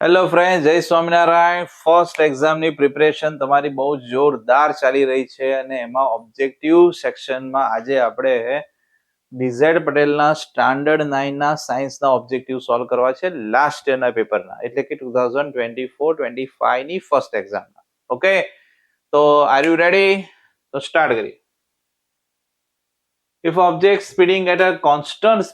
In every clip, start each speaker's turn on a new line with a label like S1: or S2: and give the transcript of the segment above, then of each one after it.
S1: Hello friend, જય Swaminarayan. First એક્ઝામની preparation તમારી બહુ જોરદાર ચાલી રહી છે અને એમાં ઓબ્જેક્ટિવ સેક્શનમાં આજે આપણે ડીઝેડ પટેલના સ્ટાન્ડર્ડ 9 ના સાયન્સના ઓબ્જેક્ટિવ સોલ્વ કરવા છે લાસ્ટ યરના પેપરના, એટલે કે 2024-25 ની ફર્સ્ટ એક્ઝામના. ઓકે, તો આર યુ રેડી? તો સ્ટાર્ટ કરીએ. If object speeding at a constant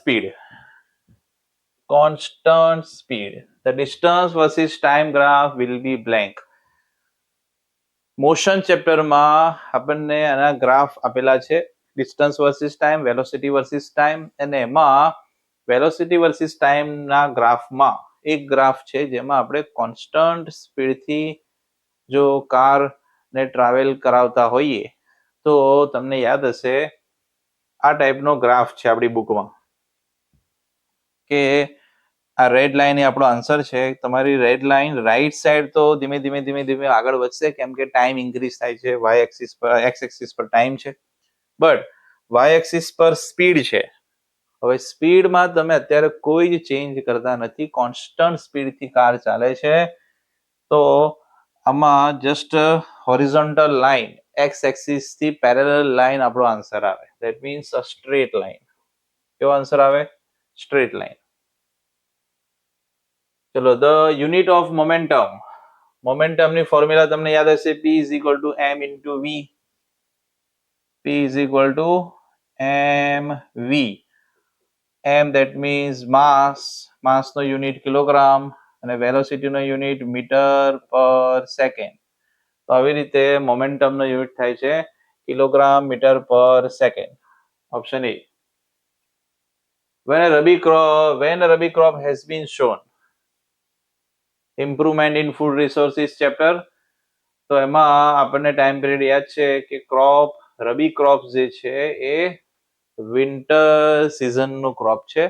S1: speed, the distance versus time graph will be blank. Motion ચેપ્ટરમાં આપણને આના ગ્રાફ આપેલા છે, distance versus time, velocity versus time, અને એમાં વેલોસિટી વર્સિસ ટાઈમના ગ્રાફમાં એક ગ્રાફ છે જેમાં આપણે કોન્સ્ટન્ટ સ્પીડથી જો કારને ટ્રાવેલ કરાવતા હોઈએ તો તમને યાદ હશે આ ટાઈપનો ગ્રાફ છે આપણી બુકમાં, કે આ રેડ લાઈન એ આપણો આન્સર છે. તમારી રેડ લાઈન રાઈટ સાઈડ તો ધીમે ધીમે આગળ વધશે કેમ કે ટાઈમ ઇન્ક્રીઝ થાય છે. વાય એક્સિસ પર, એક્સ એક્સિસ પર ટાઈમ છે, બટ વાય એક્સિસ પર સ્પીડ છે. હવે સ્પીડમાં તમે અત્યારે કોઈ જ ચેન્જ કરતા નથી, કોન્સ્ટન્ટ સ્પીડથી કાર ચાલે છે. તો આમાં just horizontal line x axis થી પેરેલલ લાઈન આપણો આન્સર આવે. That means a straight line. કેવો આન્સર આવે? Straight line. ચલો, ધ યુનિટ ઓફ મોમેન્ટમ. મોમેન્ટમની ફોર્મ્યુલા તમને યાદ હશે, P is equal to m into v. P is equal to mv. m that means mass નો યુનિટ કિલોગ્રામ અને velocity નો યુનિટ મીટર પર સેકન્ડ. તો આવી રીતે મોમેન્ટમ નો યુનિટ થાય છે kilogram metre per second. Option A. When a Rabi crop has been shown, improvement in food resources chapter, તો એમાં આપણને ટાઈમ પીરિયડ યાદ છે કે રબી ક્રોપ જે છે એ વિન્ટર સિઝનનો ક્રોપ છે,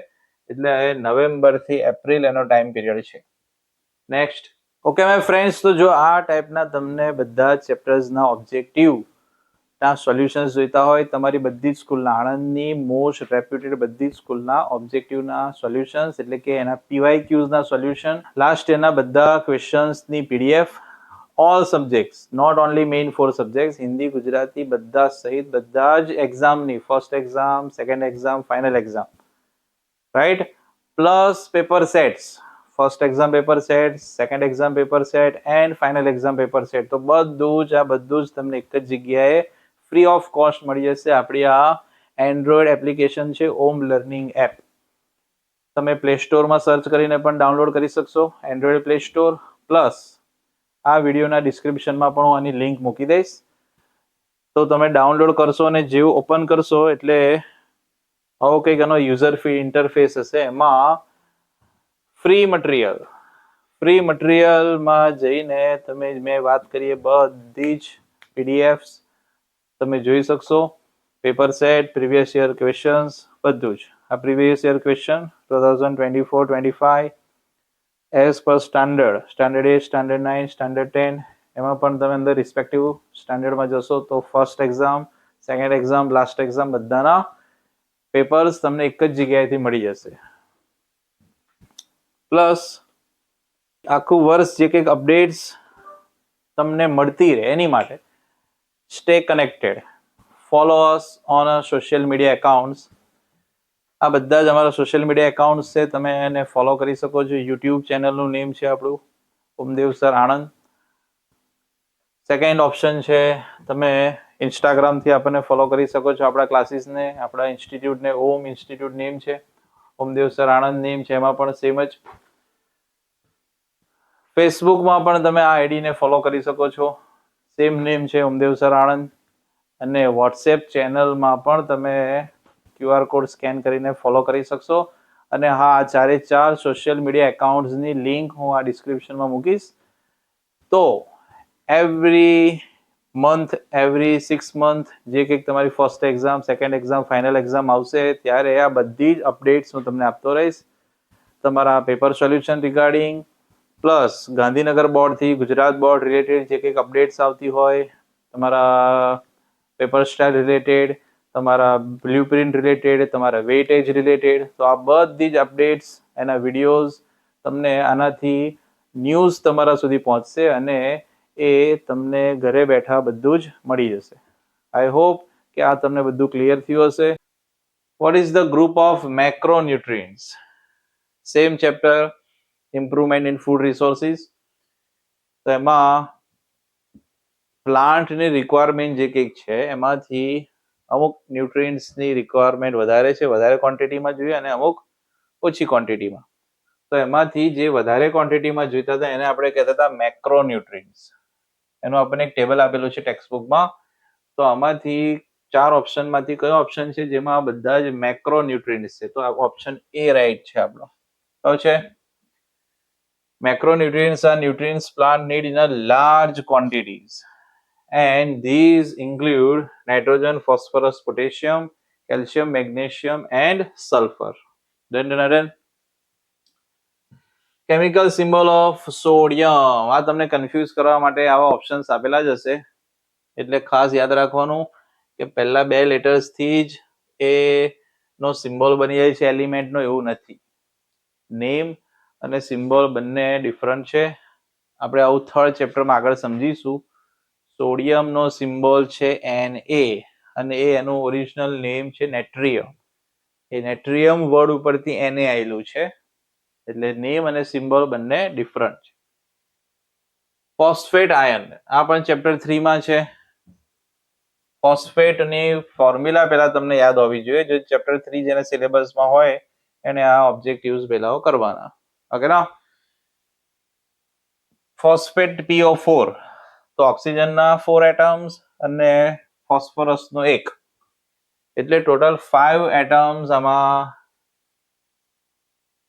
S1: એટલે નવેમ્બર થી એપ્રિલ એનો ટાઈમ પીરિયડ છે. નેક્સ્ટ. ઓકે માય ફ્રેન્ડ્સ, તો જો આ ટાઈપના તમને બધા ચેપ્ટર્સના ઓબ્જેક્ટિવ ના સોલ્યુશન્સ જોઈતા હોય, તમારી બધી જ સ્કૂલના, આણંદની મોસ્ટ રેપ્યુટેડ બધી જ સ્કૂલના ઓબ્જેક્ટિવના સોલ્યુશન્સ, એટલે કે એના PYQsના સોલ્યુશન, લાસ્ટ યરના બધા ક્વેશ્ચન્સની PDF, all subjects, not only main 4 subjects, Hindi, Gujarati બધા સહિત બધા જ એક્ઝામની, first exam, second exam, final exam, right, plus paper sets, first exam paper set, second exam paper set and final exam paper set. તો બધું જ તમને એક જ જગ્યાએ ફ્રી ઓફ કોસ્ટ મળી જશે. આપણી આ એન્ડ્રોઈડ એપ્લિકેશન છે ઓમ લર્નિંગ એપ. તમે પ્લે સ્ટોરમાં સર્ચ કરીને પણ ડાઉનલોડ કરી શકશો, એન્ડ્રોઈડ પ્લે સ્ટોર. પ્લસ આ વિડીયોના ડિસ્ક્રિપ્શનમાં પણ હું આની લિંક મૂકી દઈશ, તો તમે ડાઉનલોડ કરશો અને જેવું ઓપન કરશો એટલે આવો કંઈક એનો યુઝર ફી ઇન્ટરફેસ હશે. એમાં ફ્રી મટીરિયલમાં જઈને તમે મેં વાત કરીએ બધી જ PDFs તમે જોઈ શકશો. Paper set, previous year questions, બધું જ. આ previous year question 2024-25 as per standard 8, standard 9, standard 10, એમાં પણ તમે અંદર રિસ્પેક્ટિવ સ્ટાન્ડર્ડમાં જશો તો first exam, second exam, last exam બધાના પેપર્સ તમને એક જ જગ્યાએથી મળી જશે. પ્લસ આખું વર્ષ જે કંઈક અપડેટ્સ તમને મળતી રહે એની માટે stay connected, follow us on social media accounts. આ બધા જ અમારા સોશિયલ મીડિયા એકાઉન્ટ્સ છે, તમે એને ફોલો કરી શકો છો. યુટ્યુબ ચેનલનું નેમ છે આપણું Omdev sir Anand. Second option છે, તમે ઇન્સ્ટાગ્રામથી આપણને ફોલો કરી શકો છો. આપણા ક્લાસીસને, આપણા ઇન્સ્ટિટ્યૂટને ઓમ ઇન્સ્ટિટ્યૂટ નેમ છે, ઓમદેવ સર આણંદ નેમ છે, એમાં પણ સેમ જ. ફેસબુકમાં પણ તમે આ આઈડીને ફોલો કરી શકો છો, સેમ નેમ છે ઓમદેવ સર આણંદ. અને વોટ્સએપ ચેનલમાં પણ તમે QR કોડ સ્કેન કરીને ફોલો કરી શકશો. અને હા, આ 4 સોશિયલ મીડિયા એકાઉન્ટ્સની લિંક હું આ ડિસ્ક્રિપ્શનમાં મૂકીશ. તો એવરી મંથ, એવરી 6 મંથ જે કંઈક તમારી first exam, second exam, final exam આવશે ત્યારે આ બધી જ અપડેટ્સ હું તમને આપતો રહીશ. તમારા paper solution regarding, plus Gandhinagar બોર્ડથી ગુજરાત બોર્ડ રિલેટેડ જે કંઈક અપડેટ્સ આવતી હોય, તમારા પેપર સ્ટાઇલ રિલેટેડ, તમારા બ્લુ પ્રિન્ટ રિલેટેડ, તમારા વેઇટેજ રિલેટેડ, તો આ બધી જ અપડેટ્સ, એના વિડીયોઝ તમને આનાથી ન્યૂઝ તમારા સુધી પહોંચશે અને એ તમને ઘરે બેઠા બધું જ મળી જશે. આઈ હોપ કે આ તમને બધું ક્લિયર થયું હશે. What is the group of macronutrients? Same chapter, improvement in food resources. તો એમાં પ્લાન્ટની રિક્વાયરમેન્ટ જે કંઈક છે એમાંથી અમુક ન્યુટ્રિયન્ટ્સની રિક્વાયરમેન્ટ વધારે છે, વધારે ક્વોન્ટિટીમાં જોઈએ, અને અમુક ઓછી ક્વોન્ટિટીમાં. તો એમાંથી જે વધારે ક્વોન્ટિટીમાં જોઈતા હતા એને આપણે કહેતા હતા મેક્રોન્યુટ્રિયન્ટ્સ. એનું આપણને એક ટેબલ આપેલું છે ટેક્સ્ટબુકમાં. તો આમાંથી 4 ઓપ્શનમાંથી કયો ઓપ્શન છે જેમાં બધા જ મેક્રોન્યુટ્રિયન્ટ્સ છે? તો ઓપ્શન એ રાઈટ છે આપણો. તો છે macronutrients are nutrients plant need in a large quantities, and these include nitrogen, phosphorus, potassium, calcium, magnesium and sulfur. Then chemical symbol of sodium. આ તમને કન્ફ્યુઝ કરવા માટે આવા ઓપ્શન્સ આપેલા જ હશે, એટલે ખાસ યાદ રાખવાનું કે પહેલા 2 લેટર્સ થી જ એ નો સિમ્બોલ બની જાય છે એલિમેન્ટનો, એવું નથી. નેમ અને સિમ્બોલ બંને ડિફરન્ટ છે. આપણે આવું 3rd ચેપ્ટરમાં આગળ સમજીશું. સોડિયમનો સિમ્બોલ છે Na અને એ એનું ઓરિજિનલ નેમ છે નેટ્રિયમ. એ નેટ્રિયમ વર્ડ ઉપરથી Na આવેલું છે, એટલે નેમ અને સિમ્બોલ બંને ડિફરન્ટ છે. ફોસ્ફેટ આયન, આ પણ ચેપ્ટર 3 માં છે. ફોસ્ફેટની ફોર્મ્યુલા પહેલા તમને યાદ હોવી જોઈએ. જો ચેપ્ટર 3 જેના સિલેબસમાં હોય એને આ ઓબ્જેક્ટિવ્સ પહેલા કરવાના. ઓકે ના? ફોસ્ફેટ PO4, તો ઓક્સિજનના 4 એટમ્સ અને ફોસ્ફરસનો 1, એટલે ટોટલ 5 એટમ્સ આમાં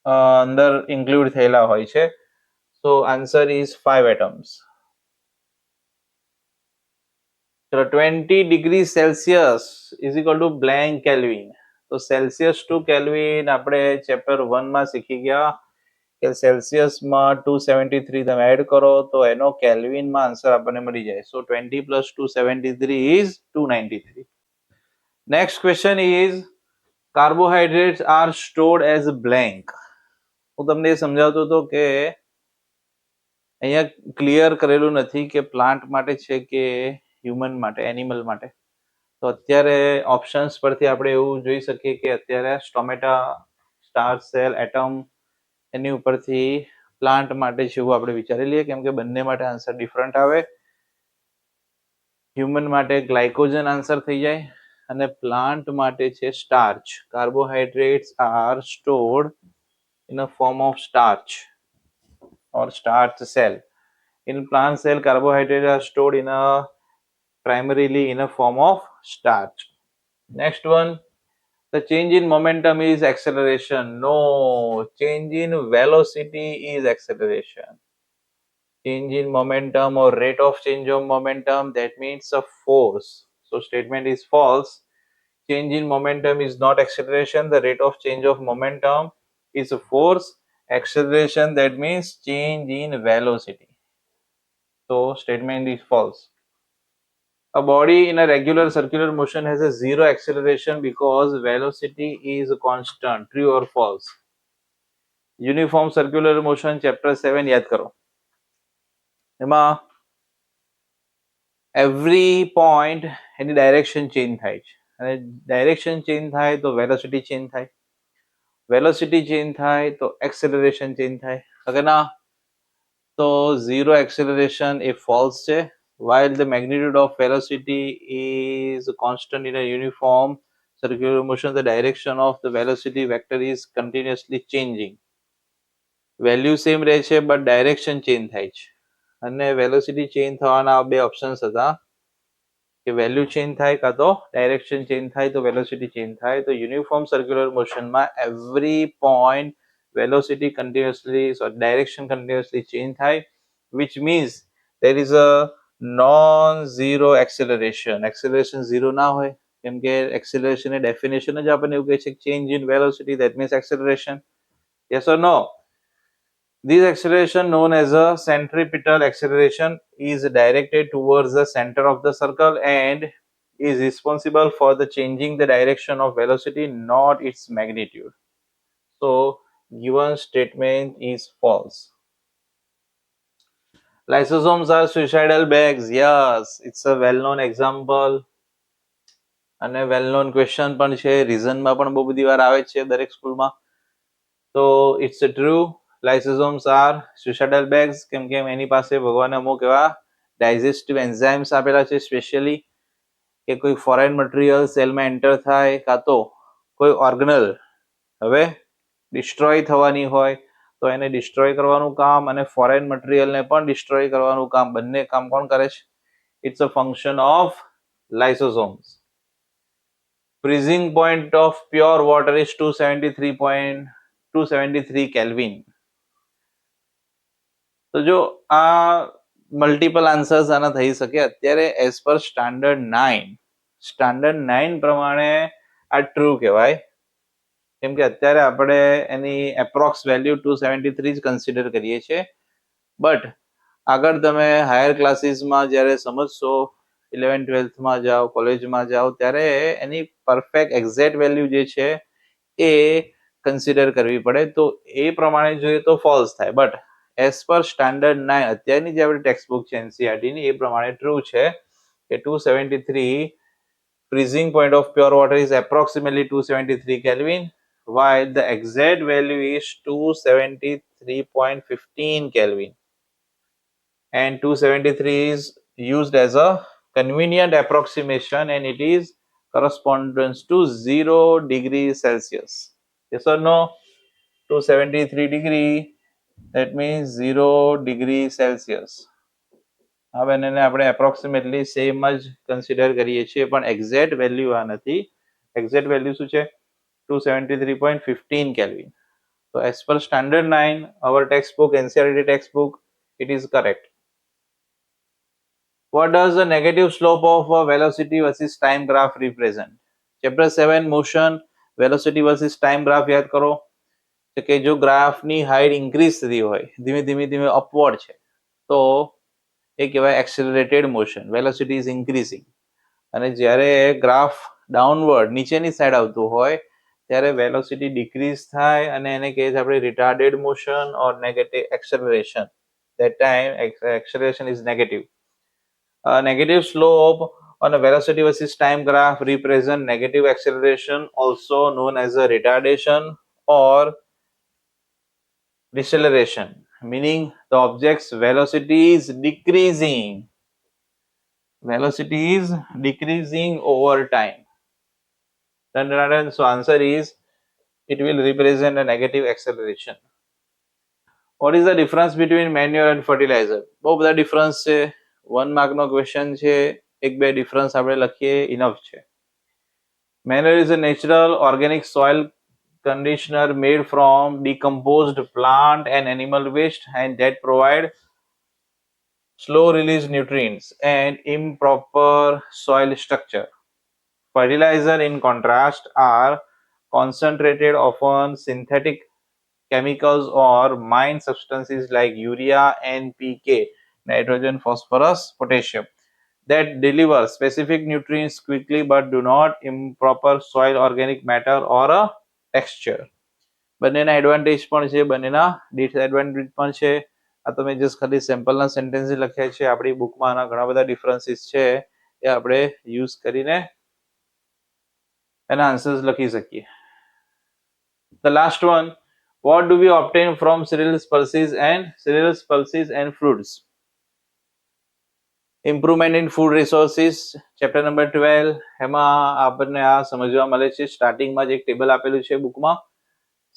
S1: અંદર ઇન્ક્લુડ થયેલા હોય છે. So answer is 5 atoms. 20 degree Celsius is equal to blank kelvin. તો સેલ્સિયસ ટુ કેલ્વિન આપણે ચેપ્ટર 1 માં શીખી ગયા કે સેલ્સિયસમાં 273 તમે એડ કરો તો એનો કેલ્વિનમાં આન્સર આપણને મળી જાય. So 20 + 273 is 293. Next question is carbohydrates are stored as blank. હું તમને એ સમજાવતો હતો કે અહીંયા ક્લિયર કરેલું નથી કે પ્લાન્ટ માટે છે કે હ્યુમન માટે, એનિમલ માટે. તો અત્યારે ઓપ્શન્સ પરથી આપણે એવું જોઈ શકીએ કે અત્યારે સ્ટોમેટા, સ્ટાર્ચ સેલ, એટમ, એની ઉપરથી પ્લાન્ટ માટે છે એવું આપણે વિચારી લઈએ, કેમ કે બંને માટે આન્સર ડિફરન્ટ આવે. હ્યુમન માટે ગ્લાયકોજન આન્સર થઈ જાય અને પ્લાન્ટ માટે છે starch. Carbohydrates are stored in a form of starch or starch cell. In plant cell, carbohydrates are stored primarily in a form of starch. Next one, the change in momentum is acceleration. No, change in velocity is acceleration. Change in momentum or rate of change of momentum, that means a force. So statement is false. Change in momentum is not acceleration. The rate of change of momentum is a force. Acceleration, that means change in velocity. So statement is false. A body in a regular circular motion has a zero acceleration because velocity is constant. True or false? Uniform circular motion chapter 7 યાદ કરો. એમાં every point એની direction change થાય છે, અને direction change થાય તો velocity change થાય, velocity change થાય તો એક્સેલરેશન ચેન્જ થાય. ઓકે ના? તો ઝીરો એક્સેલરેશન એ ફોલ્સ છે. while the magnitude of velocity is constant in a uniform circular motion, the direction of the velocity vector is continuously changing. Value same રહે છે but direction change થાય છે. અને velocity change થવાના બે options હતા કે વેલ્યુ ચેન્જ થાય કાં તો ડાયરેક્શન ચેન્જ થાય તો વેલોસિટી ચેન્જ થાય. તો યુનિફોર્મ સર્ક્યુલર મોશનમાં every point velocity continuously, direction continuously change થાય, which means there is a non-zero acceleration. Acceleration zero ના હોય, કેમ કે acceleration ની definition જ આપણને એવું કહે છે change in velocity, that means acceleration. Yes or no? This acceleration, known as a centripetal acceleration, is directed towards the center of the circle and is responsible for the changing the direction of velocity, not its magnitude. So given statement is false. Lysosomes are suicidal bags. Yes, it's a well-known example. અને well known question પણ છે, રીઝનમાં પણ બહુ બધી વાર આવે છે દરેક સ્કૂલમાં. તો it's true, lysosomes are suicidal bags, કેમ કે એની પાસે ભગવાને અમુક એવા ડાયજેસ્ટિવ એન્ઝાઇમ્સ આપેલા છે સ્પેશિયલી, કે કોઈ ફોરેન મટીરિયલ સેલમાં એન્ટર થાય કાં તો કોઈ ઓર્ગનલ હવે ડિસ્ટ્રોય થવાની હોય તો એને ડિસ્ટ્રોય કરવાનું કામ અને ફોરેન મટીરિયલને પણ ડિસ્ટ્રોય કરવાનું કામ, બંને કામ કોણ કરે છે? It's a function of lysosomes. Freezing point of pure water is 273 Kelvin. તો જો આ મલ્ટિપલ આન્સર્સ આના થઈ શકે અત્યારે એઝ પર સ્ટાન્ડર્ડ 9 પ્રમાણે આ ટ્રુ કહેવાય, કેમ કે અત્યારે આપણે એની એપ્રોક્સ વેલ્યુ 273 જ કન્સિડર કરીએ છીએ. બટ આગળ તમે હાયર ક્લાસીસમાં જ્યારે સમજશો, 11-12માં જાઓ, કોલેજમાં જાઓ, ત્યારે એની પરફેક્ટ એક્ઝેક્ટ વેલ્યુ જે છે એ કન્સિડર કરવી પડે. તો એ પ્રમાણે જોઈએ તો ફોલ્સ થાય, બટ એઝ પર સ્ટાન્ડર્ડ 9 અત્યારની જે આપણી ટેક્સ્ટ બુક છે એનસીઈઆરટીની, એ પ્રમાણે ટ્રુ છે કે 273 freezing point of pure water is approximately 273 Kelvin, while the exact value is 273.15 Kelvin. And 273 is used as a convenient approximation and it is corresponds to 0 degrees Celsius. Yes or no? 273 degree, that means 0 degrees Celsius. હવે એને આપણે approximately same જ consider કરીએ છીએ, પણ exact value આ નથી. Exact value શું છે? 273.15 Kelvin. So as per standard 9, our textbook, NCERT textbook, it is correct. What does the negative slope of a velocity versus time graph represent? Chapter 7 motion, velocity versus time graph યાદ કરો કે જો ગ્રાફની height increase થતી હોય, ધીમે ધીમે upward છે, તો એ કહેવાય accelerated motion, velocity is increasing. અને જ્યારે ગ્રાફ ડાઉનવર્ડ નીચેની સાઈડ આવતું હોય ત્યારે વેલોસિટી ડિક્રીઝ થાય અને એને કહીએ છીએ આપણે retarded motion or negative acceleration. That time acceleration is negative. Negative slope on a velocity versus time graph represent negative acceleration, also known as a retardation or deceleration, meaning the object's velocity is decreasing. Velocity is decreasing over time. So answer is it will represent a negative acceleration. What is the difference between manure and fertilizer? બહુ બધા difference છે, 1 માર્કનો question છે, 1-2 difference આપણે લખીએ enough છે. Manure is a natural organic soil conditioner made from decomposed plant and animal waste and that provide slow release nutrients and improper soil structure. Fertilizer, in contrast, are concentrated, often synthetic chemicals or mine substances like urea, NPK, nitrogen, phosphorus, potassium, that deliver specific nutrients quickly but do not improper soil organic matter or a texture. બંનેના advantage પણ છે, બંનેના disadvantage પણ છે. આ તમે just ખાલી સેમ્પલના sentence લખ્યા છે, આપણી બુકમાં આના ઘણા બધા ડિફરન્સીસ છે, એ આપણે યુઝ કરીને એના આન્સર્સ લખી શકીએ. The last one, what do we obtain from cereals, pulses and fruits? Improvement in food resources, chapter number 12. એમાં આપણને આ સમજવા મળે છે, સ્ટાર્ટિંગમાં જ એક ટેબલ આપેલું છે બુકમાં.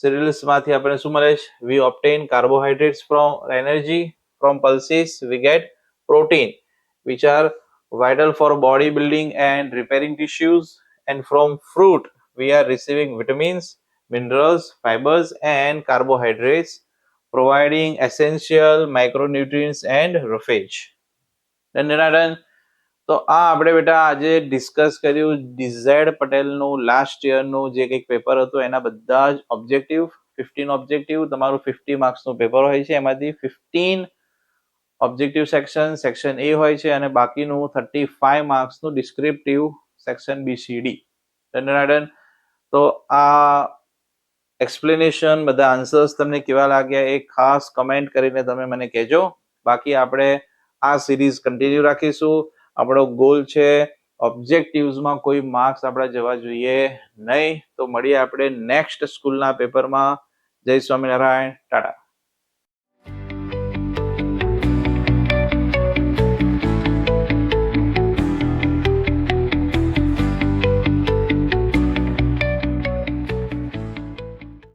S1: cereals માંથી આપણે શું મળે છે? We obtain carbohydrates from energy. From pulses we get protein, which are vital for body building and repairing tissues. And from fruit we are receiving vitamins, minerals, fibers and carbohydrates, providing essential micronutrients and roughage. Done. તો આ આપણે બેટા આજે discuss કર્યું DZ પટેલનું last યરનું જે કંઈક paper હતું, એના બધા જ ઓબ્જેક્ટિવ, 15 ઓબ્જેક્ટિવ, તમારું 50 માર્ક્સનું પેપર હોય છે, એમાંથી 15 ઓબ્જેક્ટિવ સેક્શન એ હોય છે અને બાકીનું 35 માર્ક્સનું ડિસ્ક્રિપ્ટિવ સેક્શન BCD. ડન. તો આ એક્સપ્લેનેશન, બધા આન્સર્સ તમને કેવા લાગ્યા એ ખાસ કમેન્ટ કરીને તમે મને કહેજો. બાકી આપણે આ સિરીઝ કન્ટિન્યુ રાખીશું. આપણો ગોલ છે ઓબ્જેક્ટિવ્સમાં કોઈ માર્ક્સ આપણા જવા જોઈએ નહીં. તો મળીએ આપણે નેક્સ્ટ સ્કૂલના પેપરમાં. જય સ્વામિનારાયણ, ટાટા.